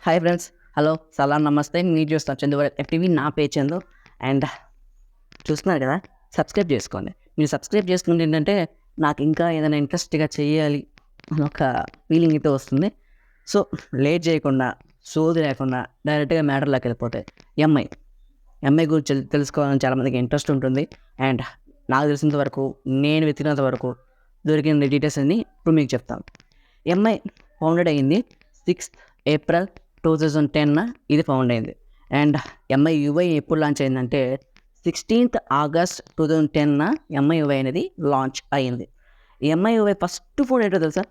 Hi friends, hello, సలాం, నమస్తే. మీరు చూస్తున్నారు చందు టీవీ. నా పేరు చందు. అండ్ చూస్తున్నారు కదా, సబ్స్క్రైబ్ చేసుకోండి. మీరు సబ్స్క్రైబ్ చేసుకుంటే ఏంటంటే నాకు ఇంకా ఏదైనా ఇంట్రెస్ట్గా చేయాలి అని ఒక ఫీలింగ్ అయితే వస్తుంది. సో లేట్ చేయకుండా, సోది లేకుండా డైరెక్ట్గా మ్యాటర్లోకి వెళ్ళిపోతాయి. ఎంఐ గురించి తెలుసుకోవాలని చాలామందికి ఇంట్రెస్ట్ ఉంటుంది. అండ్ నాకు తెలిసినంత వరకు, నేను వెతికినంత వరకు దొరికిన డీటెయిల్స్ అన్ని ఇప్పుడు మీకు చెప్తాను. ఎంఐ ఫౌండెడ్ అయ్యింది 6th April 2010 ఇది ఫౌండ్ అయింది. అండ్ ఎంఐ యూఐ ఎప్పుడు లాంచ్ అయిందంటే 16th August 2010 ఎంఐ యూఐ అనేది లాంచ్ అయ్యింది. ఈ ఎంఐ యూఐ ఫస్ట్ ఫోన్ ఏంటో తెలుసా?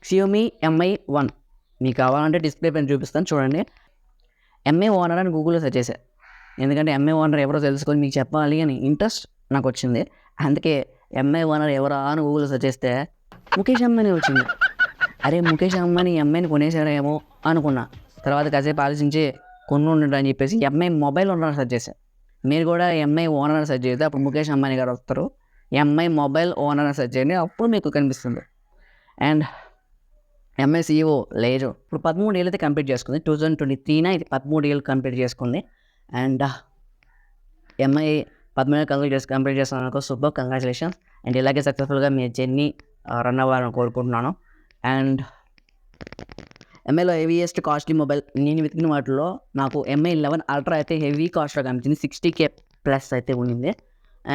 Xiaomi Mi 1. మీకు కావాలంటే డిస్ప్లే పైన చూపిస్తాను, చూడండి. ఎంఐ ఓనర్ అని గూగుల్లో సెర్చ్ చేశాను, ఎందుకంటే ఎంఐ ఓనర్ ఎవరో తెలుసుకొని మీకు చెప్పాలి అని ఇంట్రెస్ట్ నాకు వచ్చింది. అందుకే ఎంఐ ఓనర్ ఎవరా అని గూగుల్లో సెర్చ్ చేస్తే ముఖేష్ అంబానీ వచ్చింది. అరే, ముఖేష్ అంబానీ ఎంఐని కొనేసాడేమో అనుకున్నా. తర్వాత కాసేపు ఆలోచించి కొన్ని ఉండడు అని చెప్పేసి ఎంఐ మొబైల్ ఓనర్ సెర్చ్ చేశాను. మీరు కూడా ఎంఐ ఓనర్ సెర్చ్ చేస్తే అప్పుడు ముఖేష్ అంబానీ గారు వస్తారు. ఎంఐ మొబైల్ ఓనర్ సెర్చ్ చేయండి, అప్పుడు మీకు కనిపిస్తుంది. అండ్ ఎంఐ CEO లేదు. ఇప్పుడు 13 ఏళ్ళు అయితే కంప్లీట్ చేసుకుంది. 2023 ఇది 13 ఏళ్ళు కంప్లీట్ చేసుకుంది. అండ్ ఎంఐ 13 ఏళ్ళు కంప్లీట్ చేస్తున్నాను. Super, congratulations. అండ్ ఇలాగే సక్సెస్ఫుల్గా మీ జర్నీ రన్ అవ్వాలని కోరుకుంటున్నాను. అండ్ ఎంఐలో హెవీయెస్ట్ కాస్ట్లీ మొబైల్ నేను వెతికిన వాటిలో నాకు ఎంఐ 11 Ultra అయితే హెవీ కాస్ట్లో కనిపించింది. 60K+ అయితే ఉండింది.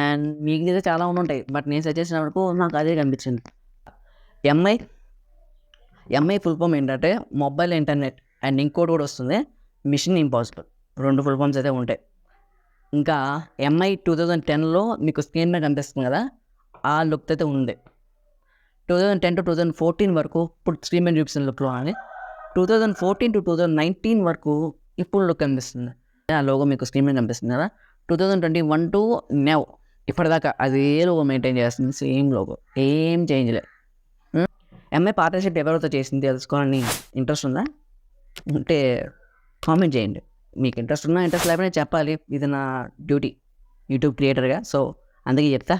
అండ్ మీకు అయితే చాలా ఉంటాయి, బట్ నేను సెర్చ్ చేసిన వరకు నాకు అదే కనిపించింది. ఎంఐ ఫుల్ ఫామ్ ఏంటంటే మొబైల్ ఇంటర్నెట్, అండ్ ఇంకోటి కూడా వస్తుంది, మిషన్ ఇంపాసిబుల్. 2 ఫుల్ ఫామ్స్ అయితే ఉంటాయి. ఇంకా ఎంఐ 2010లో మీకు స్క్రీన్ మీద కనిపిస్తుంది కదా, ఆ లుక్ అయితే ఉంది. 2010 to 2014 వరకు ఇప్పుడు స్క్రీన్ మీద చూపిస్తున్న లుక్లో అని, 2014 to 2019 వరకు ఇప్పుడు లుక్ కనిపిస్తుంది. ఆ లోగో మీకు స్క్రీన్ మీద కనిపిస్తుంది కదా. 2021 to now ఇప్పటిదాకా అదే లోగో మెయింటైన్ చేస్తుంది, సేమ్ లోగో, ఏం చేంజ్ లేదు. ఎంఐ పార్ట్నర్షిప్ ఎవరితో చేసింది తెలుసుకోవాలని ఇంట్రెస్ట్ ఉందా అంటే కామెంట్ చేయండి. మీకు ఇంట్రెస్ట్ ఉన్నా ఇంట్రెస్ట్ లేకపోయినా చెప్పాలి, ఇది నా డ్యూటీ యూట్యూబ్ క్రియేటర్గా. సో అందుకే చెప్తా.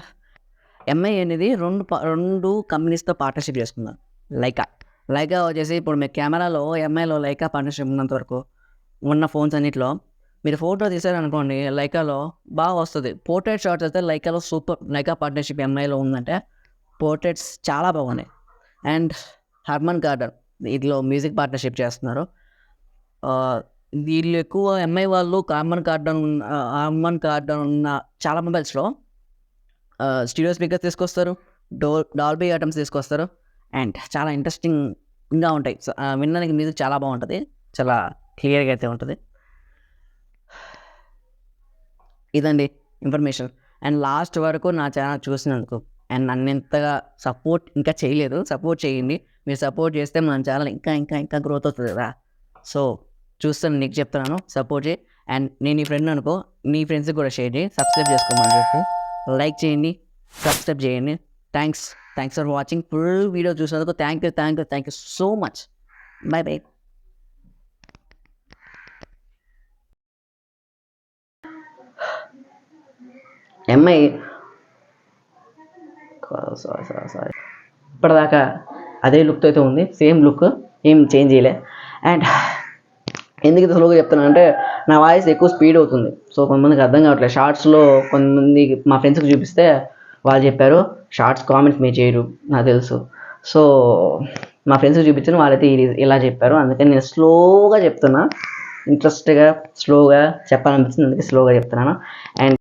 ఎంఐ అనేది రెండు కంపెనీస్తో పార్ట్నర్షిప్ చేసుకున్నారు. లైకా వచ్చేసి ఇప్పుడు మీ కెమెరాలో ఎంఐలో లైకా పార్ట్నర్షిప్ ఉన్నంత వరకు ఉన్న ఫోన్స్ అన్నింటిలో మీరు ఫోటో తీసారనుకోండి, లైకాలో బాగా వస్తుంది. పోర్ట్రేట్ షాట్స్ అయితే లైకాలో సూపర్. లైకా పార్ట్నర్షిప్ ఎంఐలో ఉందంటే పోర్ట్రేట్స్ చాలా బాగున్నాయి. అండ్ హర్మన్ కార్డన్ దీంట్లో మ్యూజిక్ పార్ట్నర్షిప్ చేస్తున్నారు. వీళ్ళు ఎక్కువ ఎంఐ వాళ్ళు హర్మన్ కార్డన్ ఉన్న చాలా మొబైల్స్లో స్టీరియో స్పీకర్స్ తీసుకొస్తారు, డాల్బీ ఐటమ్స్ తీసుకొస్తారు. అండ్ చాలా ఇంట్రెస్టింగ్గా ఉంటాయి. వినడానికి మ్యూజిక్ చాలా బాగుంటుంది, చాలా క్లియర్గా అయితే ఉంటుంది. ఇదండి ఇన్ఫర్మేషన్. అండ్ లాస్ట్ వరకు నా ఛానల్ చూసినందుకు అండ్ నన్ను ఎంతగా సపోర్ట్ ఇంకా చేయలేదు, సపోర్ట్ చేయండి. మీరు సపోర్ట్ చేస్తే మన ఛానల్ ఇంకా ఇంకా ఇంకా గ్రోత్ అవుతుంది కదా. సో చూస్తాను, నీకు చెప్తున్నాను, సపోర్ట్ చేయి. అండ్ నేను నీ ఫ్రెండ్ అనుకో, నీ ఫ్రెండ్స్కి కూడా షేర్ చేయి, సబ్స్క్రైబ్ చేసుకోమని చెప్పి లైక్ చేయండి, సబ్స్క్రైబ్ చేయండి. Thanks for watching. Full video చూసినందుకు thank you so much. Bye. MI sorry ఇప్పటిదాకా అదే లుక్తో అయితే ఉంది, సేమ్ లుక్, ఏం చేంజ్ చేయలే. అండ్ ఎందుకు ఇంత స్లోగా చెప్తున్నానంటే నా వాయిస్ ఎక్కువ స్పీడ్ అవుతుంది. సో కొంతమందికి అర్థం కావట్లేదు. షార్ట్స్లో కొంతమంది మా ఫ్రెండ్స్కి చూపిస్తే వాళ్ళు చెప్పారు షార్ట్స్ కామెంట్స్ మీరు చేయరు, నాకు తెలుసు. సో మా ఫ్రెండ్స్కి చూపించాను, వాళ్ళైతే ఇలా చెప్పారు. అందుకని నేను స్లోగా చెప్తున్నా, ఇంట్రెస్ట్గా స్లోగా చెప్పాలనిపించింది, అందుకే స్లోగా చెప్తున్నాను. అండ్